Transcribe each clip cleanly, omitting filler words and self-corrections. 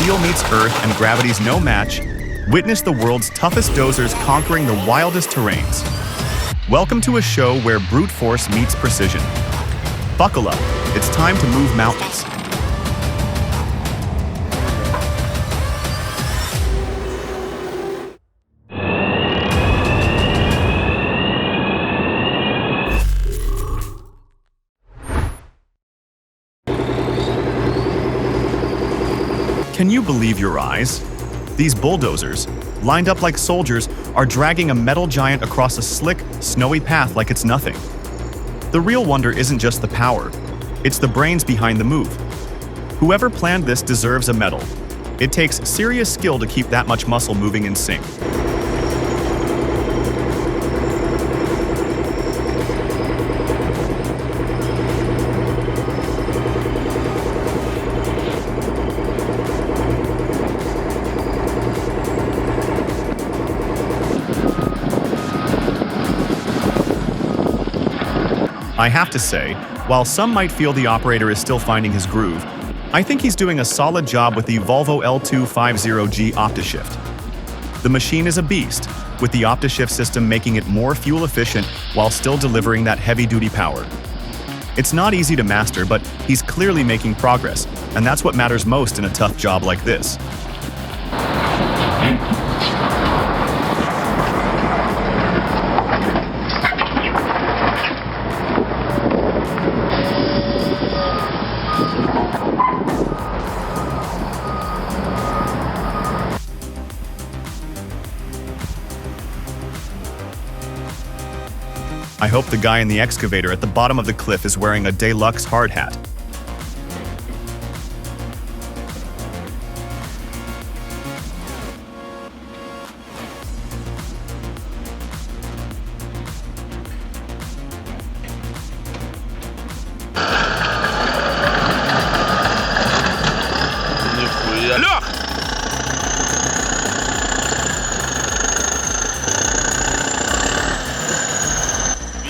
steel meets earth and gravity's no match, witness the world's toughest dozers conquering the wildest terrains. Welcome to a show where brute force meets precision. Buckle up, it's time to move mountains. Can you believe your eyes? These bulldozers, lined up like soldiers, are dragging a metal giant across a slick, snowy path like it's nothing. The real wonder isn't just the power, it's the brains behind the move. Whoever planned this deserves a medal. It takes serious skill to keep that much muscle moving in sync. I have to say, while some might feel the operator is still finding his groove, I think he's doing a solid job with the Volvo L250G OptiShift. The machine is a beast, with the OptiShift system making it more fuel efficient while still delivering that heavy-duty power. It's not easy to master, but he's clearly making progress, and that's what matters most in a tough job like this. I hope the guy in the excavator at the bottom of the cliff is wearing a deluxe hard hat.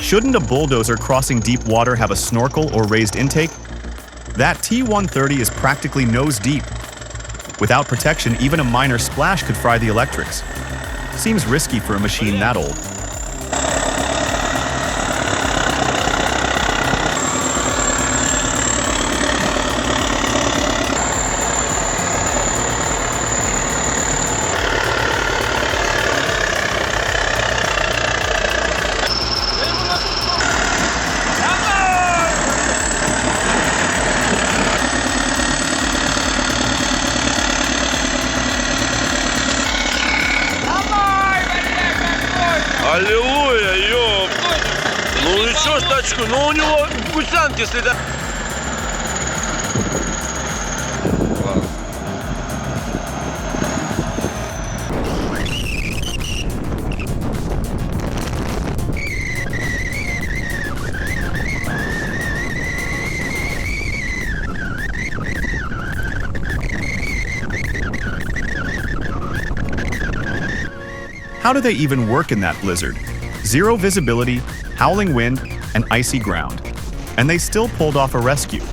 Shouldn't a bulldozer crossing deep water have a snorkel or raised intake? That T-130 is practically nose deep. Without protection, even a minor splash could fry the electrics. Seems risky for a machine that old. Аллилуйя, ёп! Ну ничего, тачку, но у него гусянки следят. How do they even work in that blizzard? Zero visibility, howling wind, and icy ground. And they still pulled off a rescue.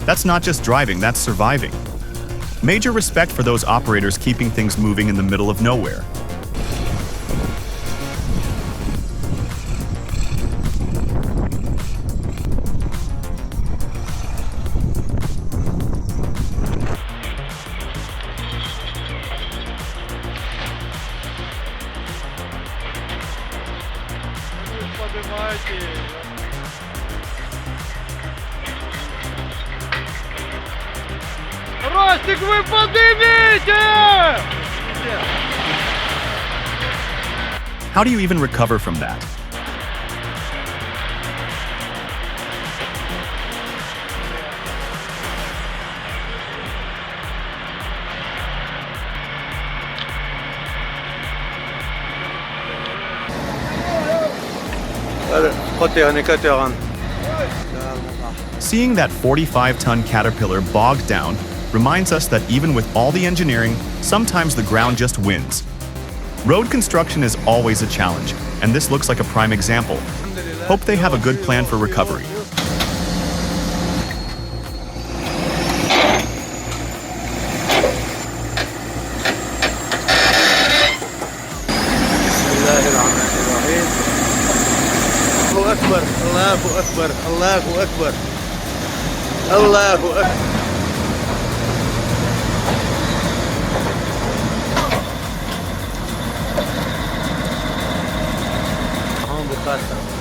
That's not just driving, that's surviving. Major respect for those operators keeping things moving in the middle of nowhere. Ростик, вы поднимите! How do you even recover from that? Seeing that 45-ton Caterpillar bogged down reminds us that even with all the engineering, sometimes the ground just wins. Road construction is always a challenge, and this looks like a prime example. Hope they have a good plan for recovery. أكبر الله أكبر الله أكبر الله أكبر هون بقاسم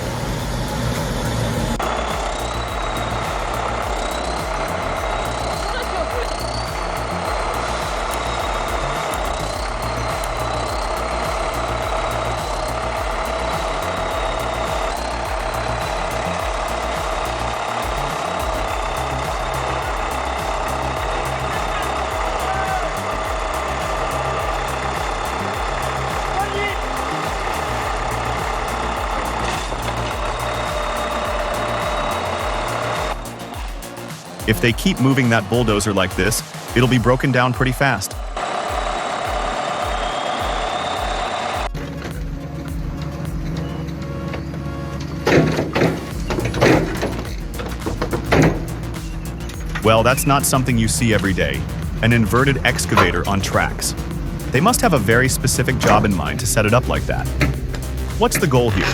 If they keep moving that bulldozer like this, it'll be broken down pretty fast. Well, that's not something you see every day. An inverted excavator on tracks. They must have a very specific job in mind to set it up like that. What's the goal here?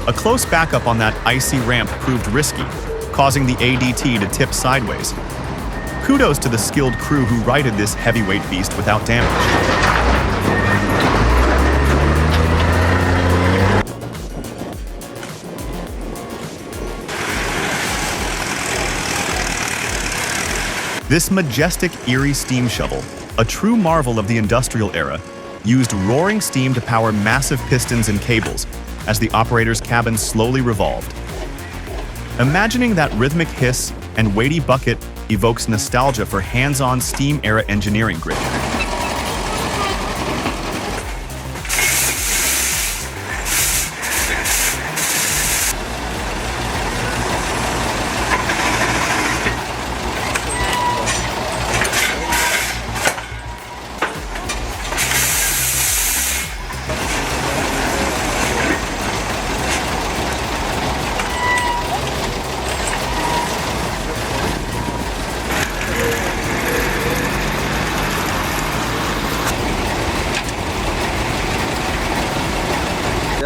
A close backup on that icy ramp proved risky, causing the ADT to tip sideways. Kudos to the skilled crew who righted this heavyweight beast without damage. This majestic, eerie steam shovel, a true marvel of the industrial era, used roaring steam to power massive pistons and cables as the operator's cabin slowly revolved. Imagining that rhythmic hiss and weighty bucket evokes nostalgia for hands-on steam-era engineering grit.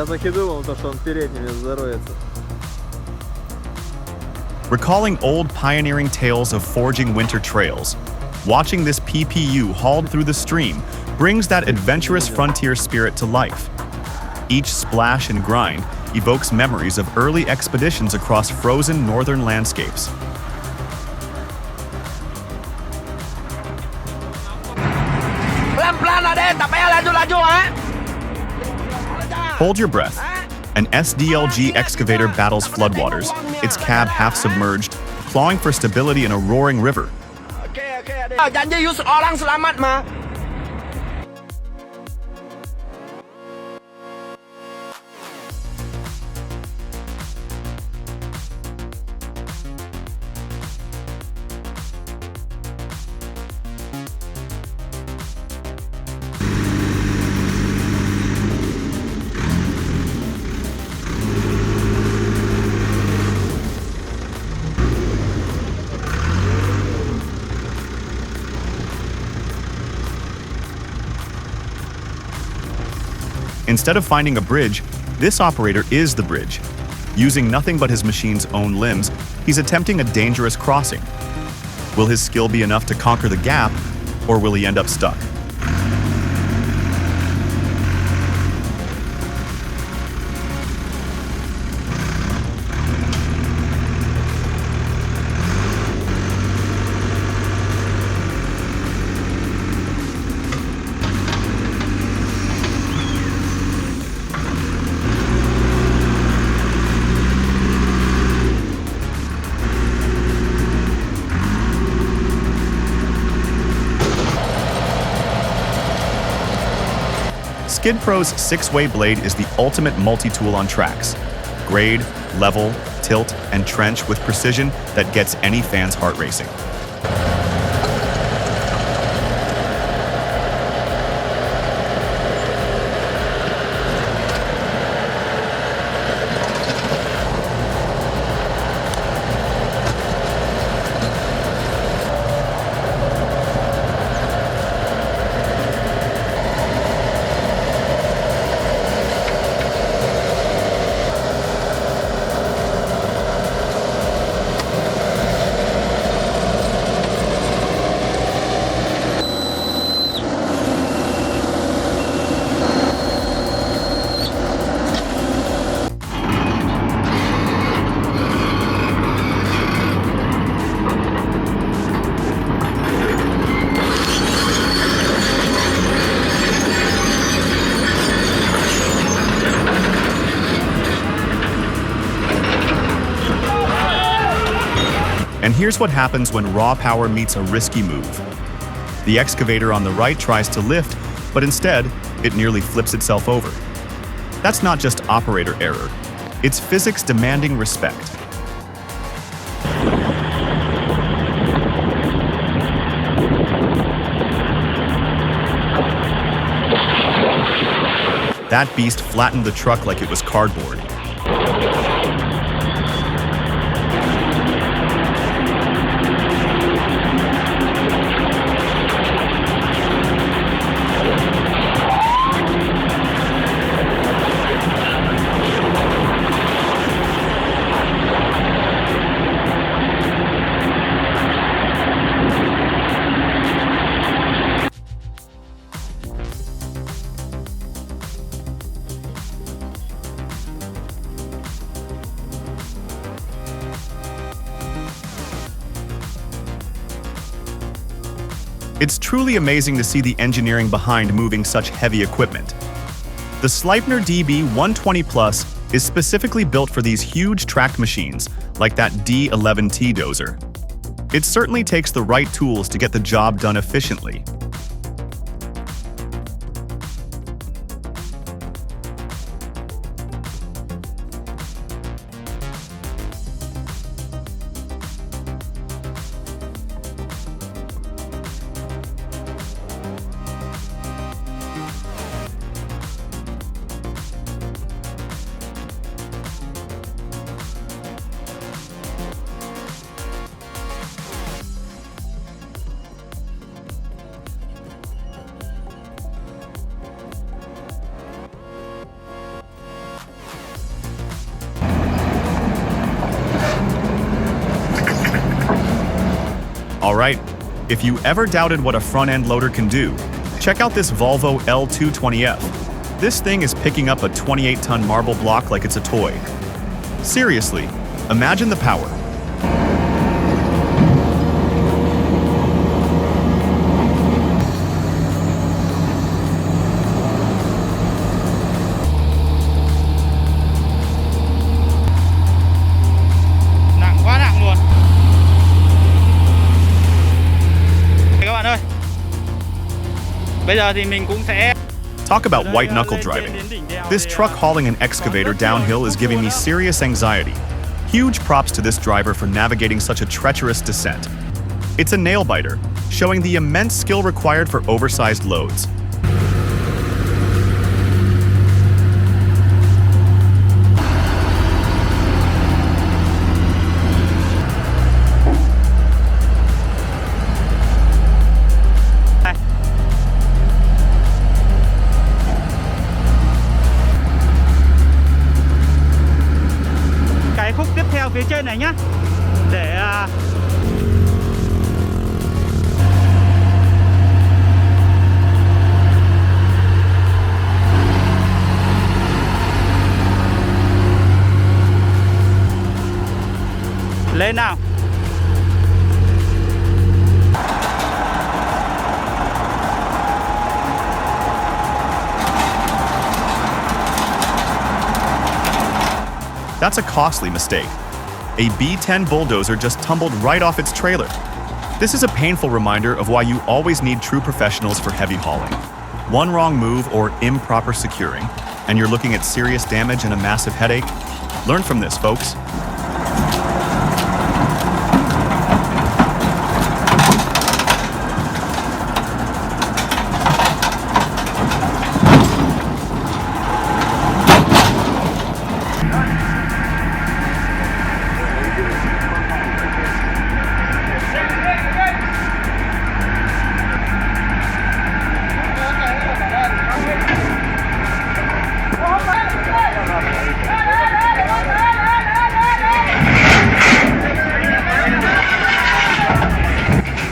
Я так и думал, что он передними здоровится. Recalling old pioneering tales of forging winter trails, watching this PPU hauled through the stream brings that adventurous frontier spirit to life. Each splash and grind evokes memories of early expeditions across frozen northern landscapes. Hold your breath. An SDLG excavator battles floodwaters, its cab half submerged, clawing for stability in a roaring river. Janji orang selamat mah. Instead of finding a bridge, this operator is the bridge. Using nothing but his machine's own limbs, he's attempting a dangerous crossing. Will his skill be enough to conquer the gap, or will he end up stuck? Skid Pro's 6-way blade is the ultimate multi-tool on tracks. Grade, level, tilt, and trench with precision that gets any fan's heart racing. And here's what happens when raw power meets a risky move. The excavator on the right tries to lift, but instead, it nearly flips itself over. That's not just operator error. It's physics demanding respect. That beast flattened the truck like it was cardboard. It's truly amazing to see the engineering behind moving such heavy equipment. The Sleipner DB120 Plus is specifically built for these huge tracked machines, like that D11T dozer. It certainly takes the right tools to get the job done efficiently. Alright, if you ever doubted what a front-end loader can do, check out this Volvo L220F. This thing is picking up a 28-ton marble block like it's a toy. Seriously, imagine the power. Nặng quá nặng luôn. Các bạn ơi. Bây giờ thì mình cũng sẽ Talk about white-knuckle driving. This truck hauling an excavator downhill is giving me serious anxiety. Huge props to this driver for navigating such a treacherous descent. It's a nail-biter, showing the immense skill required for oversized loads. phía trên này nhá, để lên nào. That's a costly mistake. A B10 bulldozer just tumbled right off its trailer. This is a painful reminder of why you always need true professionals for heavy hauling. One wrong move or improper securing, and you're looking at serious damage and a massive headache. Learn from this, folks.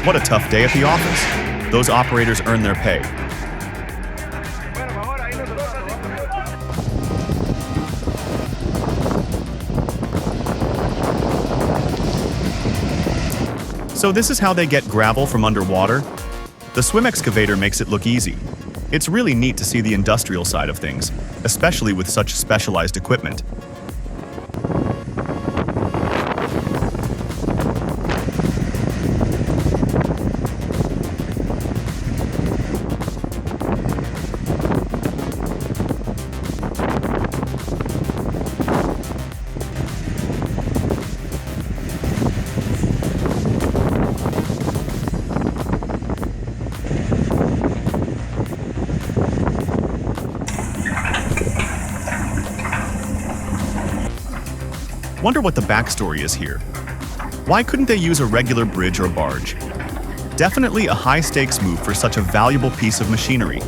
What a tough day at the office. Those operators earn their pay. So this is how they get gravel from underwater? The swim excavator makes it look easy. It's really neat to see the industrial side of things, especially with such specialized equipment. Wonder what the backstory is here. Why couldn't they use a regular bridge or barge? Definitely a high-stakes move for such a valuable piece of machinery.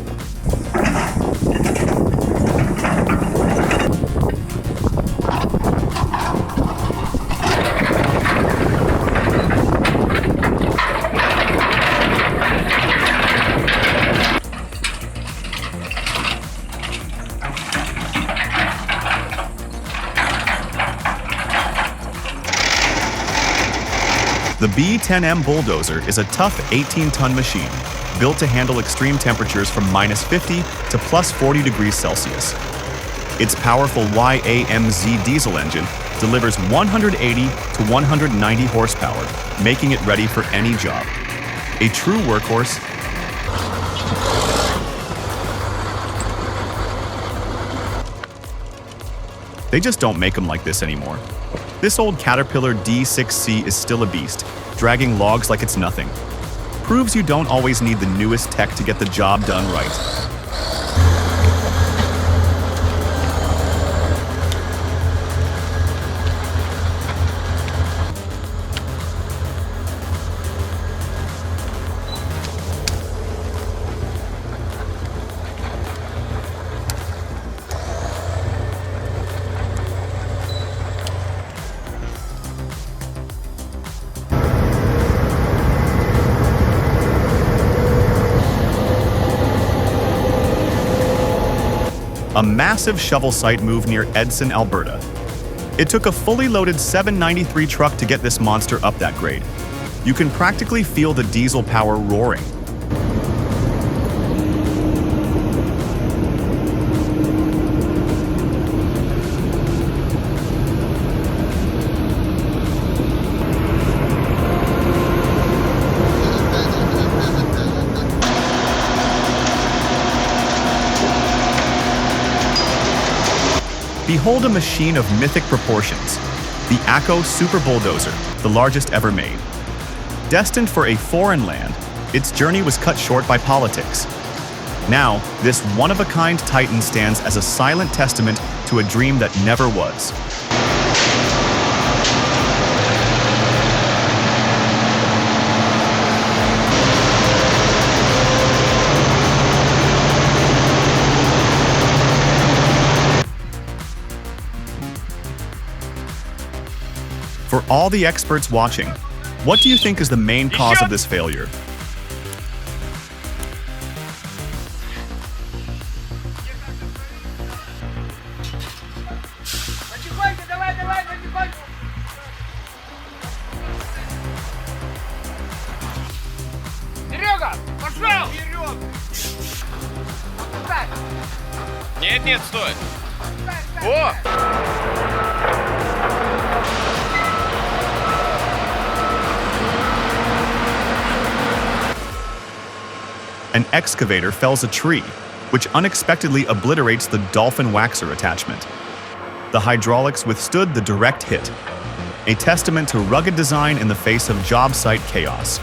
The B10M bulldozer is a tough 18-ton machine, built to handle extreme temperatures from -50 to +40 degrees Celsius. Its powerful YAMZ diesel engine delivers 180 to 190 horsepower, making it ready for any job. A true workhorse. They just don't make them like this anymore. This old Caterpillar D6C is still a beast, dragging logs like it's nothing. Proves you don't always need the newest tech to get the job done right. A massive shovel site move near Edson, Alberta. It took a fully loaded 793 truck to get this monster up that grade. You can practically feel the diesel power roaring. Behold a machine of mythic proportions, the ACO Super Bulldozer, the largest ever made. Destined for a foreign land, its journey was cut short by politics. Now, this one-of-a-kind titan stands as a silent testament to a dream that never was. For all the experts watching, what do you think is the main cause of this failure? Нет, стой! О! An excavator fells a tree, which unexpectedly obliterates the dolphin waxer attachment. The hydraulics withstood the direct hit, a testament to rugged design in the face of job site chaos.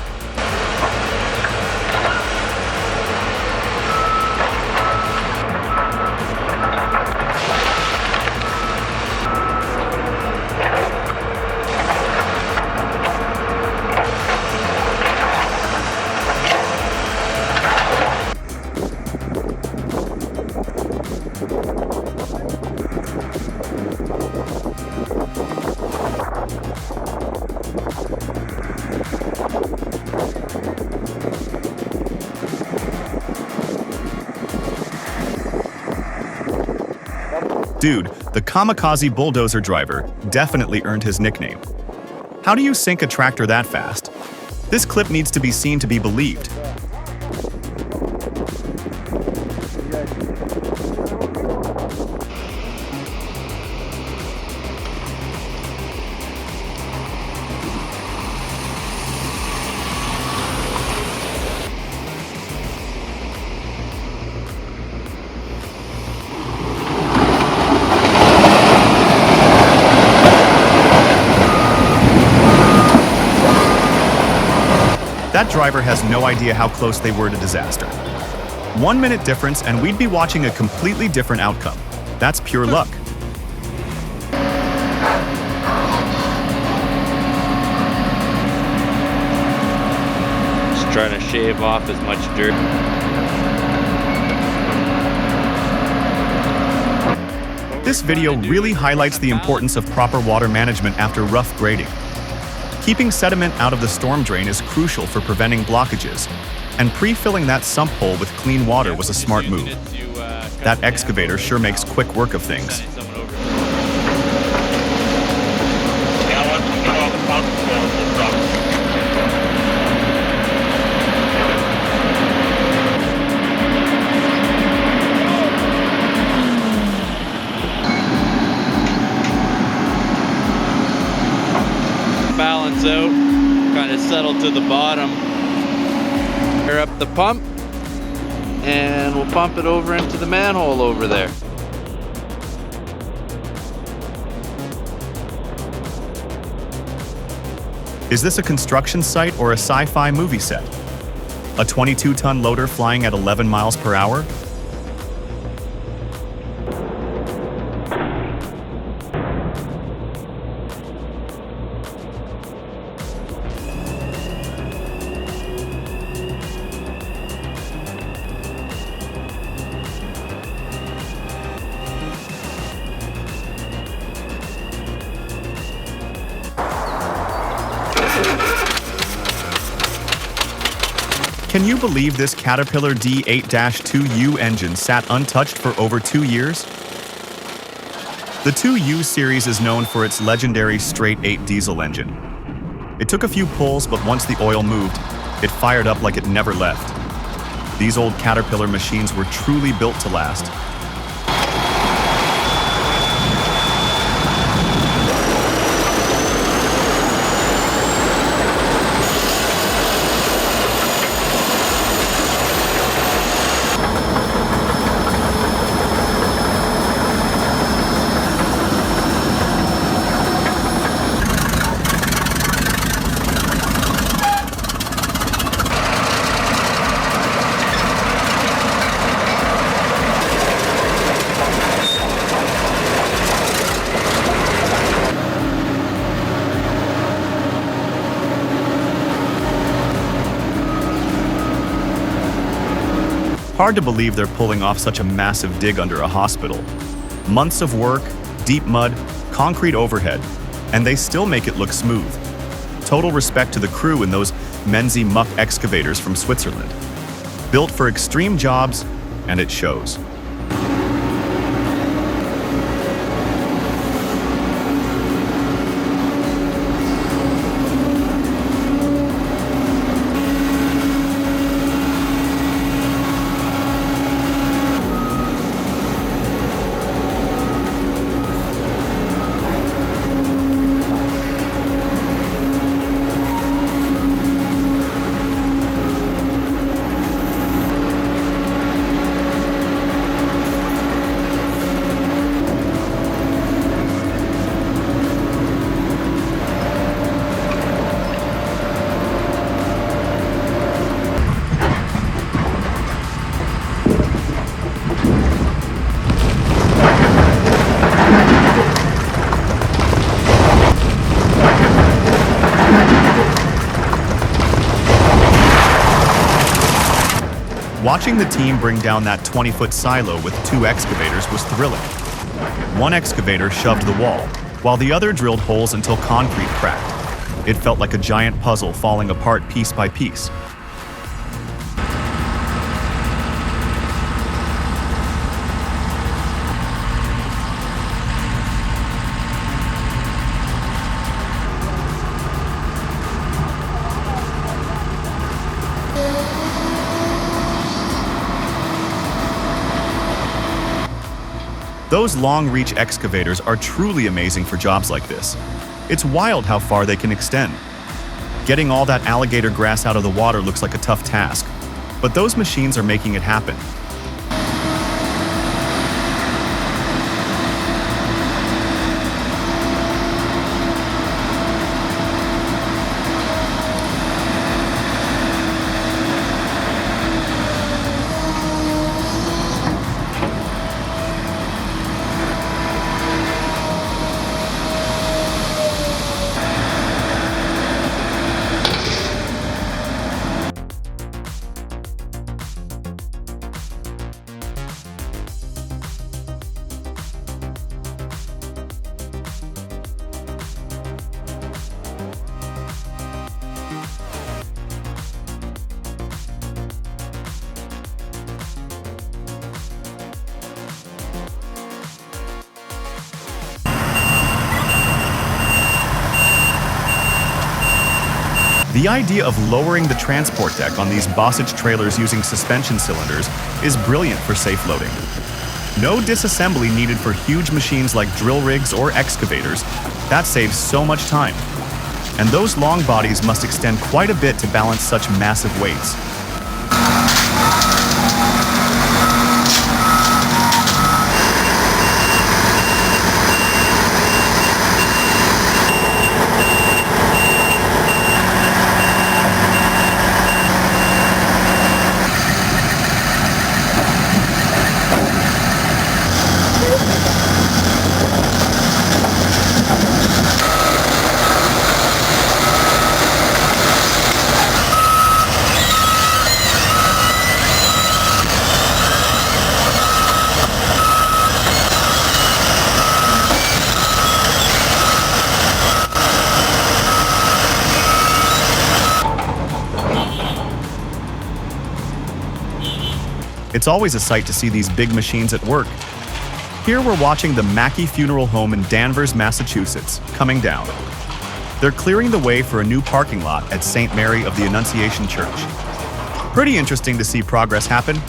Dude, the kamikaze bulldozer driver definitely earned his nickname. How do you sink a tractor that fast? This clip needs to be seen to be believed. That driver has no idea how close they were to disaster. 1 minute difference and we'd be watching a completely different outcome. That's pure luck. Just trying to shave off as much dirt. This video really highlights the importance of proper water management after rough grading. Keeping sediment out of the storm drain is crucial for preventing blockages, and pre-filling that sump hole with clean water was a smart move. That excavator sure makes quick work of things. Balance out, kind of settle to the bottom. Air up the pump, and we'll pump it over into the manhole over there. Is this a construction site or a sci-fi movie set? A 22-ton loader flying at 11 miles per hour? Can you believe this Caterpillar D8-2U engine sat untouched for over 2 years? The 2U series is known for its legendary straight-8 diesel engine. It took a few pulls, but once the oil moved, it fired up like it never left. These old Caterpillar machines were truly built to last. Hard to believe they're pulling off such a massive dig under a hospital. Months of work, deep mud, concrete overhead. and they still make it look smooth. Total respect to the crew in those Menzi muck excavators from Switzerland. Built for extreme jobs, and it shows. Watching the team bring down that 20-foot silo with 2 excavators was thrilling. One excavator shoved the wall, while the other drilled holes until concrete cracked. It felt like a giant puzzle falling apart piece by piece. Those long-reach excavators are truly amazing for jobs like this. It's wild how far they can extend. Getting all that alligator grass out of the water looks like a tough task, but those machines are making it happen. The idea of lowering the transport deck on these bossage trailers using suspension cylinders is brilliant for safe loading. No disassembly needed for huge machines like drill rigs or excavators. That saves so much time. And those long bodies must extend quite a bit to balance such massive weights. It's always a sight to see these big machines at work. Here we're watching the Mackey Funeral Home in Danvers, Massachusetts, coming down. They're clearing the way for a new parking lot at St. Mary of the Annunciation Church. Pretty interesting to see progress happen.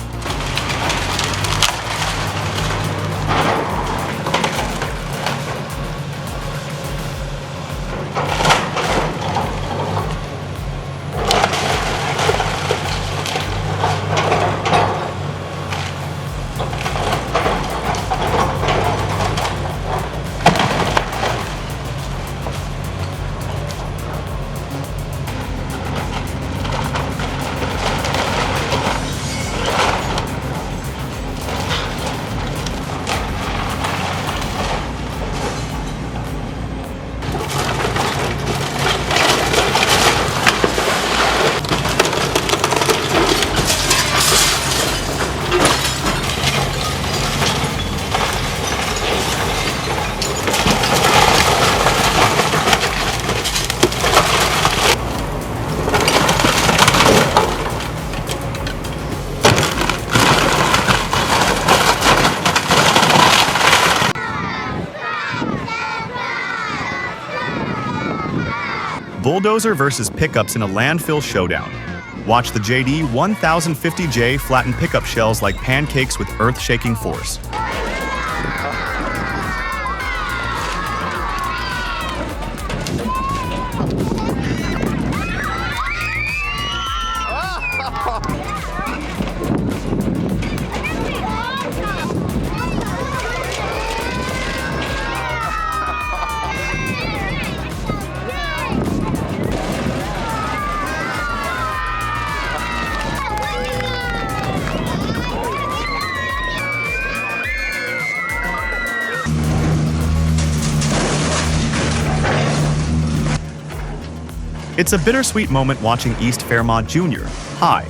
Bulldozer versus pickups in a landfill showdown. Watch the JD 1050J flatten pickup shells like pancakes with earth-shaking force. It's a bittersweet moment watching East Fairmont Junior High,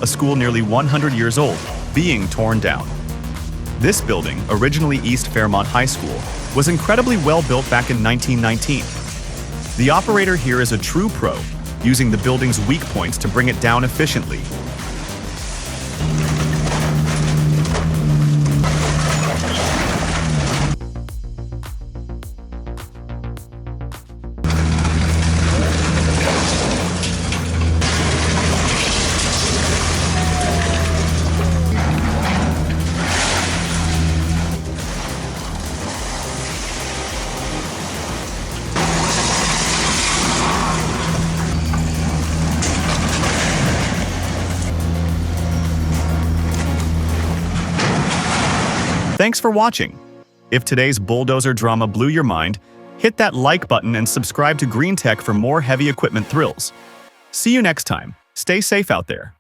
a school nearly 100 years old, being torn down. This building, originally East Fairmont High School, was incredibly well built back in 1919. The operator here is a true pro, using the building's weak points to bring it down efficiently. Thanks for watching. If today's bulldozer drama blew your mind, hit that like button and subscribe to Green Tech for more heavy equipment thrills. See you next time. Stay safe out there.